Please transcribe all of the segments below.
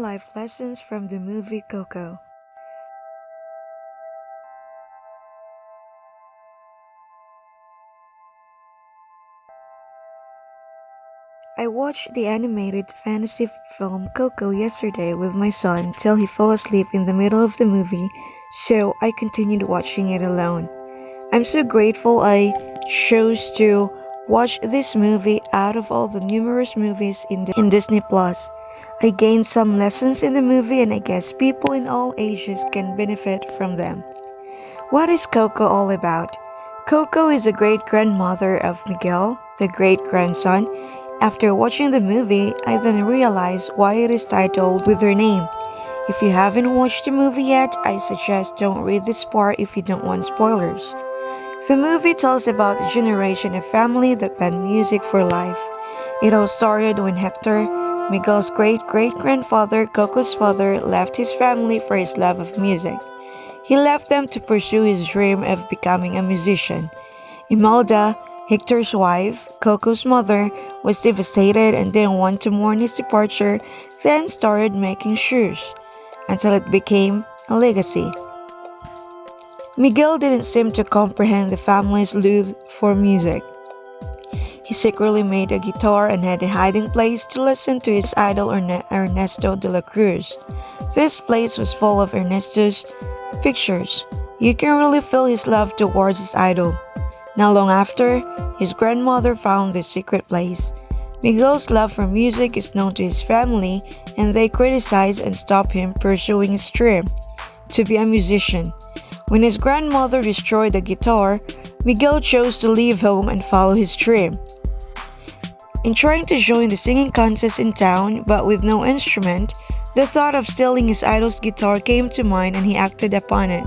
life lessons from the movie Coco. I watched the animated fantasy film Coco yesterday with my son till he fell asleep in the middle of the movie, so I continued watching it alone. I'm so grateful I chose to watch this movie out of all the numerous movies in Disney Plus. I gained some lessons in the movie and I guess people in all ages can benefit from them. What is Coco all about? Coco is the great grandmother of Miguel, the great grandson. After watching the movie, I then realized why it is titled with her name. If you haven't watched the movie yet, I suggest don't read this part if you don't want spoilers. The movie tells about a generation of family that band music for life. It all started when Hector, Miguel's great-great-grandfather, Coco's father, left his family for his love of music. He left them to pursue his dream of becoming a musician. Imelda, Hector's wife, Coco's mother, was devastated and didn't want to mourn his departure, then started making shoes, until it became a legacy. Miguel didn't seem to comprehend the family's love for music. He secretly made a guitar and had a hiding place to listen to his idol Ernesto de la Cruz. This place was full of Ernesto's pictures. You can really feel his love towards his idol. Not long after, his grandmother found this secret place. Miguel's love for music is known to his family, and they criticize and stop him pursuing his dream to be a musician. When his grandmother destroyed the guitar, Miguel chose to leave home and follow his dream. In trying to join the singing contest in town, but with no instrument, the thought of stealing his idol's guitar came to mind and he acted upon it.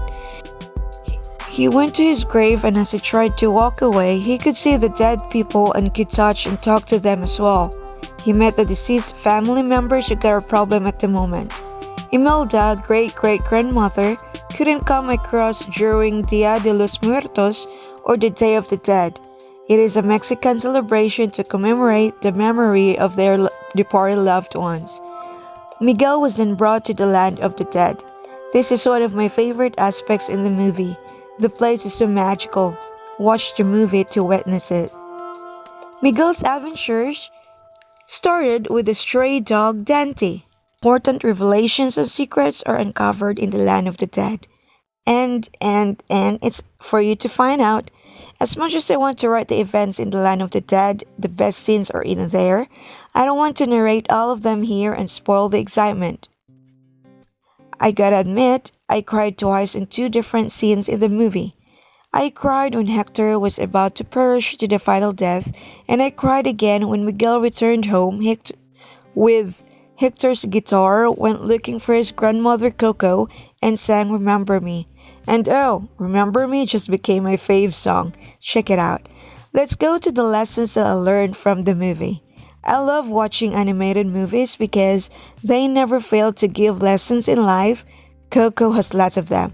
He went to his grave, and as he tried to walk away, he could see the dead people and could touch and talk to them as well. He met the deceased family members who got a problem at the moment. Imelda, great-great-grandmother, couldn't come across during Dia de los Muertos or the Day of the Dead. It is a Mexican celebration to commemorate the memory of their departed loved ones. Miguel was then brought to the land of the dead. This is one of my favorite aspects in the movie. The place is so magical. Watch the movie to witness it. Miguel's adventures started with the stray dog Dante. Important revelations and secrets are uncovered in the land of the dead. And it's for you to find out. As much as I want to write the events in the land of the dead, the best scenes are in there. I don't want to narrate all of them here and spoil the excitement. I gotta admit, I cried twice in two different scenes in the movie. I cried when Hector was about to perish to the final death, and I cried again when Miguel returned home with Hector's guitar, went looking for his grandmother Coco, and sang Remember Me. And oh, Remember Me just became my fave song. Check it out. Let's go to the lessons that I learned from the movie. I love watching animated movies because they never fail to give lessons in life. Coco has lots of them.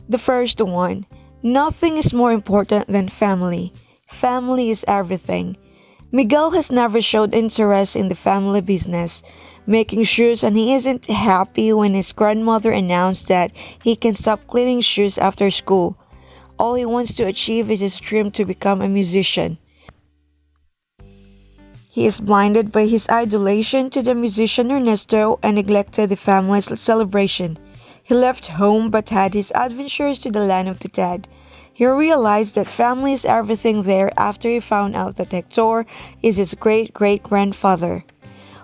The first one, nothing is more important than family. Family is everything. Miguel has never showed interest in the family business, making shoes, and he isn't happy when his grandmother announced that he can stop cleaning shoes after school. All he wants to achieve is his dream to become a musician. He is blinded by his idolation to the musician Ernesto and neglected the family's celebration. He left home but had his adventures to the land of the dead. He realized that family is everything there after he found out that Hector is his great-great-grandfather.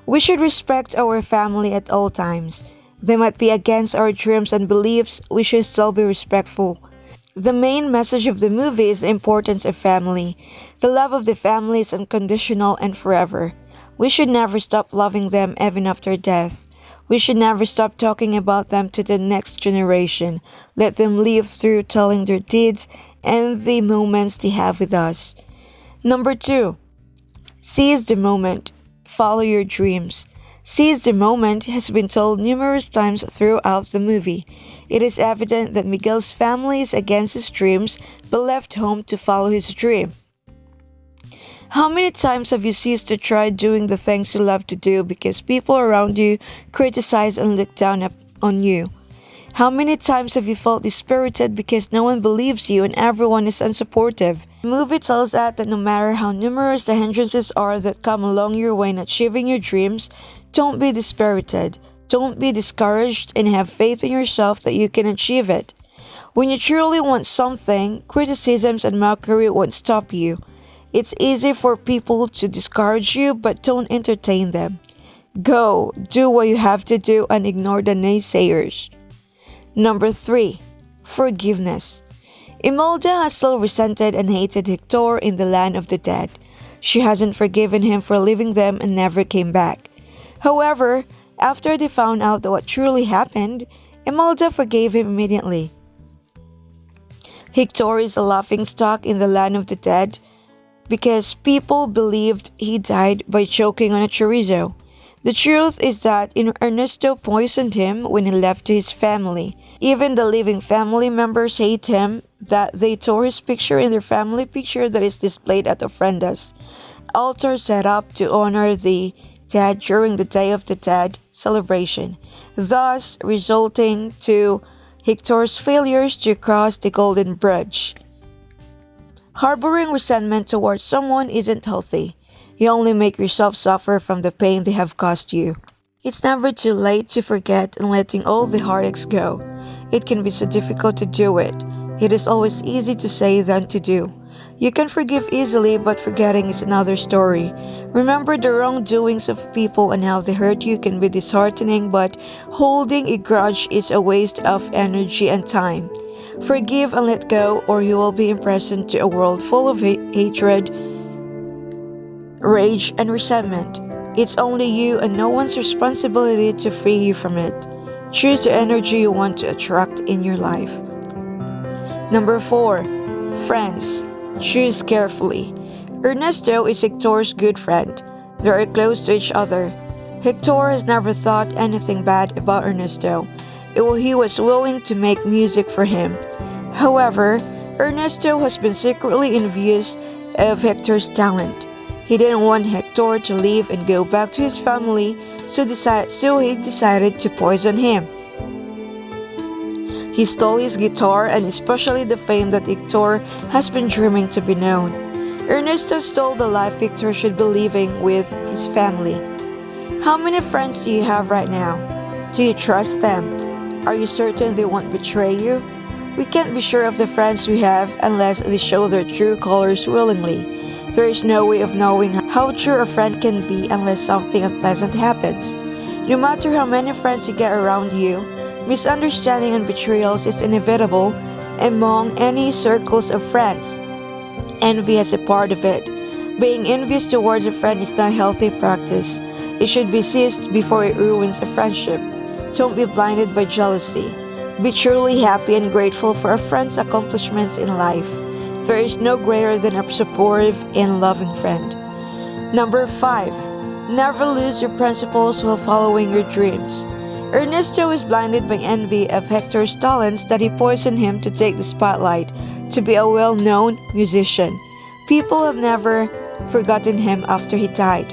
We should respect our family at all times. They might be against our dreams and beliefs, we should still be respectful. The main message of the movie is the importance of family. The love of the family is unconditional and forever. We should never stop loving them even after death. We should never stop talking about them to the next generation. Let them live through telling their deeds and the moments they have with us. Number 2. Seize the moment. Follow your dreams. Seize the moment has been told numerous times throughout the movie. It is evident that Miguel's family is against his dreams but left home to follow his dream. How many times have you ceased to try doing the things you love to do because people around you criticize and look down on you? How many times have you felt dispirited because no one believes you and everyone is unsupportive? The movie tells us that no matter how numerous the hindrances are that come along your way in achieving your dreams, don't be dispirited, don't be discouraged, and have faith in yourself that you can achieve it. When you truly want something, criticisms and mockery won't stop you. It's easy for people to discourage you, but don't entertain them. Go, do what you have to do, and ignore the naysayers. Number 3. Forgiveness. Imelda has still resented and hated Hector in the land of the dead. She hasn't forgiven him for leaving them and never came back. However, after they found out what truly happened, Imelda forgave him immediately. Hector is a laughingstock in the land of the dead because people believed he died by choking on a chorizo. The truth is that Ernesto poisoned him when he left to his family. Even the living family members hate him that they tore his picture in their family picture that is displayed at ofrendas, altar set up to honor the dead during the Day of the Dead celebration, thus resulting to Hector's failures to cross the golden bridge. Harboring resentment towards someone isn't healthy. You only make yourself suffer from the pain they have caused you. It's never too late to forget and letting all the heartaches go. It can be so difficult to do it. It is always easy to say than to do. You can forgive easily, but forgetting is another story. Remember the wrongdoings of people and how they hurt you can be disheartening, but holding a grudge is a waste of energy and time. Forgive and let go, or you will be imprisoned to a world full of hatred, rage, and resentment. It's only you and no one's responsibility to free you from it. Choose the energy you want to attract in your life. Number 4. Friends. Choose carefully. Ernesto is Hector's good friend. They are close to each other. Hector has never thought anything bad about Ernesto. He was willing to make music for him. However, Ernesto has been secretly envious of Hector's talent. He didn't want Hector to leave and go back to his family, so he decided to poison him. He stole his guitar and especially the fame that Hector has been dreaming to be known. Ernesto stole the life Hector should be living with his family. How many friends do you have right now? Do you trust them? Are you certain they won't betray you? We can't be sure of the friends we have unless they show their true colors willingly. There is no way of knowing how true a friend can be unless something unpleasant happens. No matter how many friends you get around you, misunderstanding and betrayals is inevitable among any circles of friends. Envy is a part of it. Being envious towards a friend is not a healthy practice. It should be ceased before it ruins a friendship. Don't be blinded by jealousy. Be truly happy and grateful for a friend's accomplishments in life. There is no greater than a supportive and loving friend. Number 5. Never lose your principles while following your dreams. Ernesto is blinded by envy of Hector's talents that he poisoned him to take the spotlight, to be a well-known musician. People have never forgotten him after he died.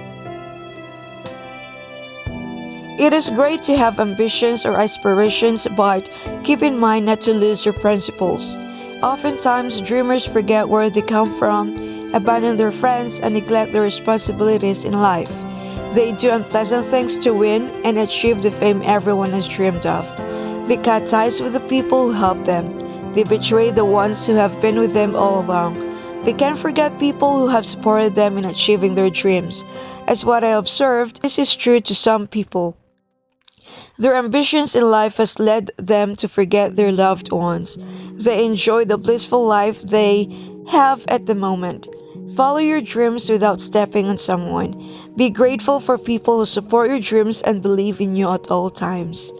It is great to have ambitions or aspirations, but keep in mind not to lose your principles. Oftentimes, dreamers forget where they come from, abandon their friends, and neglect their responsibilities in life. They do unpleasant things to win and achieve the fame everyone has dreamed of. They cut ties with the people who help them. They betray the ones who have been with them all along. They can't forget people who have supported them in achieving their dreams. As what I observed, this is true to some people. Their ambitions in life has led them to forget their loved ones. They enjoy the blissful life they have at the moment. Follow your dreams without stepping on someone. Be grateful for people who support your dreams and believe in you at all times.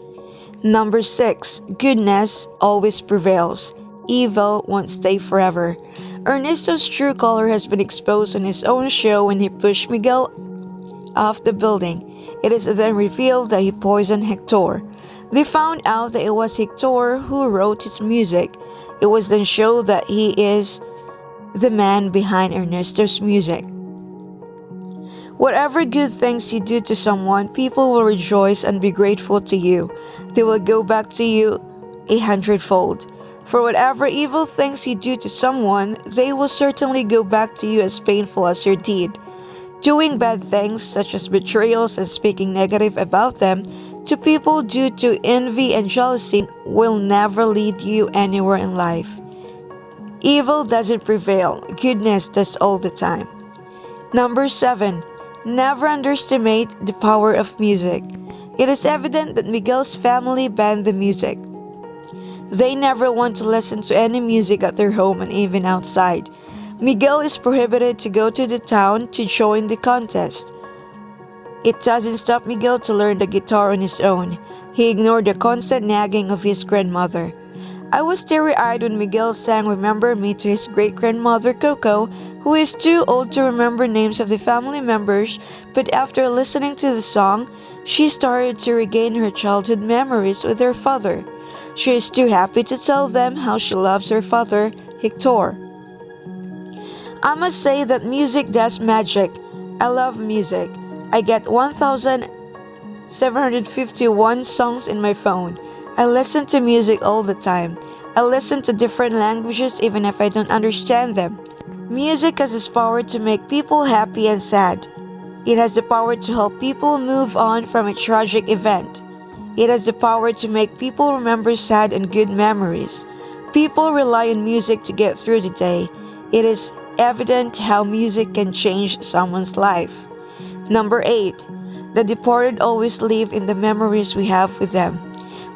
Number 6. Goodness always prevails. Evil won't stay forever. Ernesto's true color has been exposed on his own show when he pushed Miguel off the building. It is then revealed that he poisoned Hector. They found out that it was Hector who wrote his music. It was then shown that he is the man behind Ernesto's music. Whatever good things you do to someone, people will rejoice and be grateful to you. They will go back to you 100-fold. For whatever evil things you do to someone, they will certainly go back to you as painful as your deed. Doing bad things, such as betrayals and speaking negative about them, to people due to envy and jealousy, will never lead you anywhere in life. Evil doesn't prevail, goodness does all the time. Number 7. Never underestimate the power of music. It is evident that Miguel's family banned the music. They never want to listen to any music at their home and even outside. Miguel is prohibited to go to the town to join the contest. It doesn't stop Miguel to learn the guitar on his own. He ignored the constant nagging of his grandmother. I was teary-eyed when Miguel sang Remember Me to his great-grandmother Coco, who is too old to remember names of the family members, but after listening to the song, she started to regain her childhood memories with her father. She is too happy to tell them how she loves her father, Hector. I must say that music does magic. I love music. I get 1,751 songs in my phone. I listen to music all the time. I listen to different languages even if I don't understand them. Music has this power to make people happy and sad. It has the power to help people move on from a tragic event. It has the power to make people remember sad and good memories. People rely on music to get through the day. It is evident how music can change someone's life. Number 8. The departed always live in the memories we have with them.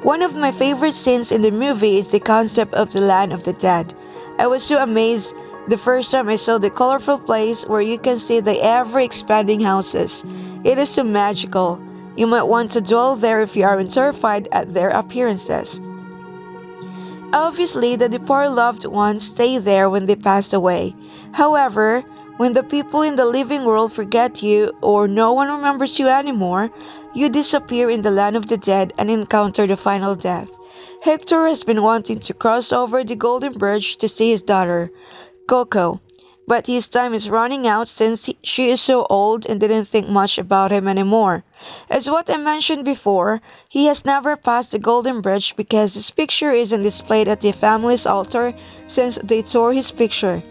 One of my favorite scenes in the movie is the concept of the land of the dead. I was so amazed the first time I saw the colorful place where you can see the ever-expanding houses. It is so magical. You might want to dwell there if you aren't terrified at their appearances. Obviously, the departed loved ones stay there when they pass away. However, when the people in the living world forget you or no one remembers you anymore, you disappear in the land of the dead and encounter the final death. Hector has been wanting to cross over the Golden Bridge to see his daughter, Coco, but his time is running out since she is so old and didn't think much about him anymore. As what I mentioned before, he has never passed the Golden Bridge because his picture isn't displayed at the family's altar since they tore his picture.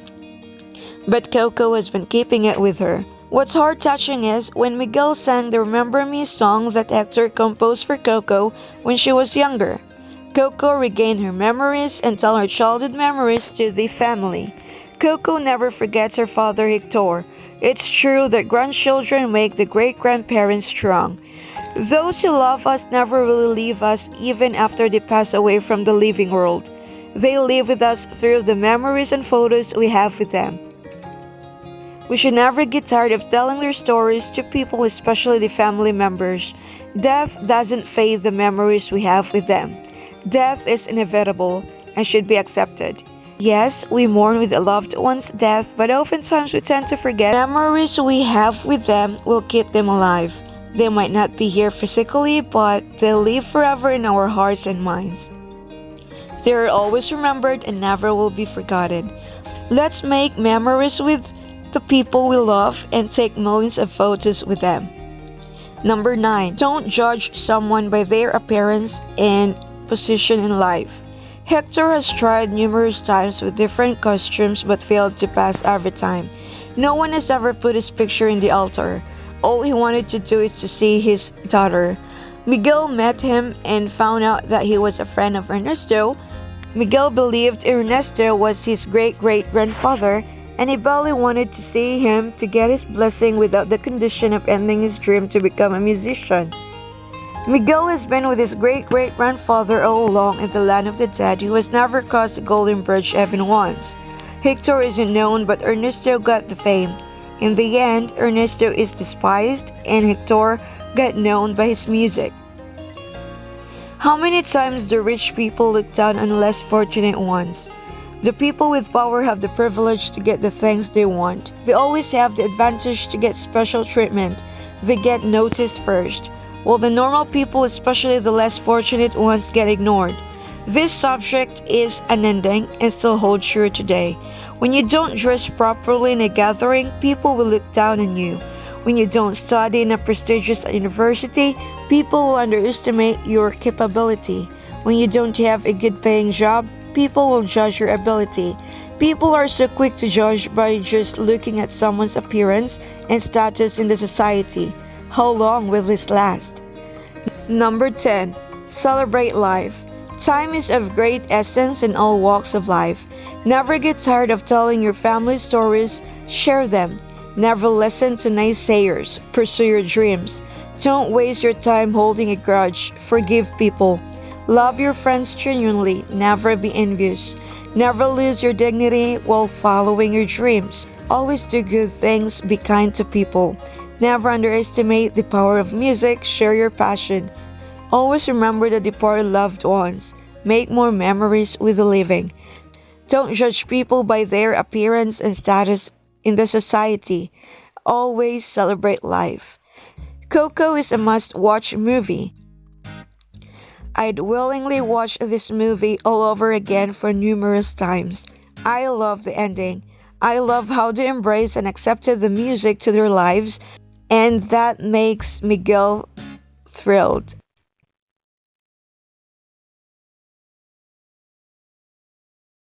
But Coco has been keeping it with her. What's heart-touching is when Miguel sang the Remember Me song that Hector composed for Coco when she was younger. Coco regained her memories and told her childhood memories to the family. Coco never forgets her father Hector. It's true that grandchildren make the great-grandparents strong. Those who love us never really leave us even after they pass away from the living world. They live with us through the memories and photos we have with them. We should never get tired of telling their stories to people, especially the family members. Death doesn't fade the memories we have with them. Death is inevitable and should be accepted. Yes, we mourn with a loved one's death, but oftentimes we tend to forget memories we have with them will keep them alive. They might not be here physically, but they'll live forever in our hearts and minds. They are always remembered and never will be forgotten. Let's make memories with the people we love and take millions of photos with them. Number 9. Don't judge someone by their appearance and position in life. Hector has tried numerous times with different costumes but failed to pass every time. No one has ever put his picture in the altar. All he wanted to do is to see his daughter. Miguel met him and found out that he was a friend of Ernesto. Miguel believed Ernesto was his great-great-grandfather, and he badly wanted to see him to get his blessing without the condition of ending his dream to become a musician. Miguel has been with his great-great-grandfather all along in the land of the dead who has never crossed the Golden Bridge even once. Hector isn't known, but Ernesto got the fame. In the end, Ernesto is despised and Hector got known by his music. How many times do rich people look down on less fortunate ones? The people with power have the privilege to get the things they want. They always have the advantage to get special treatment. They get noticed first, while the normal people, especially the less fortunate ones, get ignored. This subject is unending and still holds true today. When you don't dress properly in a gathering, people will look down on you. When you don't study in a prestigious university, people will underestimate your capability. When you don't have a good paying job, people will judge your ability. People are so quick to judge by just looking at someone's appearance and status in the society. How long will this last? Number 10. Celebrate life. Time is of great essence in all walks of life. Never get tired of telling your family stories, share them. Never listen to naysayers, pursue your dreams. Don't waste your time holding a grudge, forgive people. Love your friends genuinely, never be envious. Never lose your dignity while following your dreams. Always do good things, be kind to people. Never underestimate the power of music, share your passion. Always remember the departed loved ones. Make more memories with the living. Don't judge people by their appearance and status in the society. Always celebrate life. Coco is a must watch movie. I'd willingly watch this movie all over again for numerous times. I love the ending. I love how they embraced and accepted the music to their lives, and that makes Miguel thrilled.